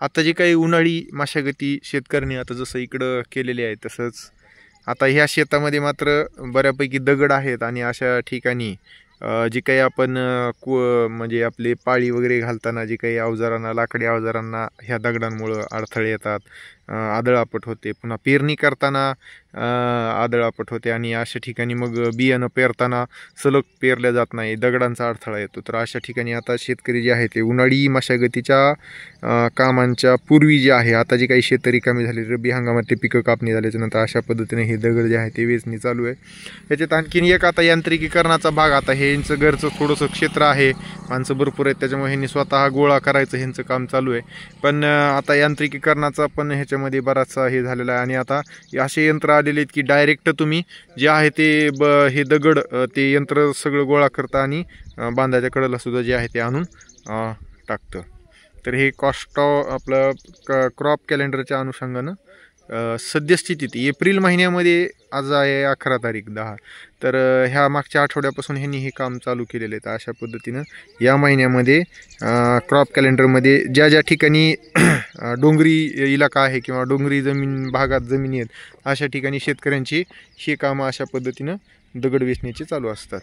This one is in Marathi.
आता जी काही उन्हाळी मशागती शेतकऱ्यांनी आता जसं इकडं केलेली आहे तसंच आता ह्या शेतामध्ये मात्र बऱ्यापैकी दगड आहेत आणि अशा ठिकाणी जी काही आपण म्हणजे आपले पाळी वगैरे घालताना जी काही अवजारांना लाकडी अवजारांना ह्या दगडांमुळं अडथळे येतात, आदळआपट होते. पुन्हा पेरणी करताना आदळआपट होते आणि अशा ठिकाणी मग बियाणं पेरताना सलग पेरल्या जात नाही, दगडांचा अडथळा येतो. तर अशा ठिकाणी आता शेतकरी जे आहे ते उन्हाळी मशागतीच्या कामांच्या पूर्वी जे आहे आता जी काही शेतं रिकामी झाली, रब्बी हंगामातली पिकं कापणी झाल्याच्या नंतर अशा पद्धतीने हे दगड जे आहे ते वेचणी चालू आहे. याच्यात आणखीन एक आता यांत्रिकीकरणाचा भाग, आता हे यांचं घरचं थोडंसं क्षेत्र आहे, माणसं भरपूर आहेत, त्याच्यामुळे ह्यांनी स्वतः गोळा करायचं ह्यांचं काम चालू आहे. पण आता यांत्रिकीकरणाचा पण ह्याच्यामध्ये बराचसा हे झालेला आहे आणि आता असे यंत्र आलेले आहेत की डायरेक्ट तुम्ही जे आहे ते हे दगड ते यंत्र सगळं गोळा करता आणि बांधाच्या कडेला सुद्धा जे आहे ते आणून टाकतं. तर हे कॉस्ट आपलं क्रॉप कॅलेंडरच्या अनुषंगानं सद्यस्थितीत एप्रिल महिन्यामध्ये आज आहे 11 तारीख 10, तर ह्या मागच्या आठवड्यापासून ह्यांनी हे काम चालू केलेलं आहे. तर अशा पद्धतीनं या महिन्यामध्ये क्रॉप कॅलेंडरमध्ये ज्या ज्या ठिकाणी डोंगरी इलाका आहे किंवा डोंगरी भागात जमिनी आहेत अशा ठिकाणी शेतकऱ्यांची ही कामं अशा पद्धतीनं दगड वेचण्याची चालू असतात.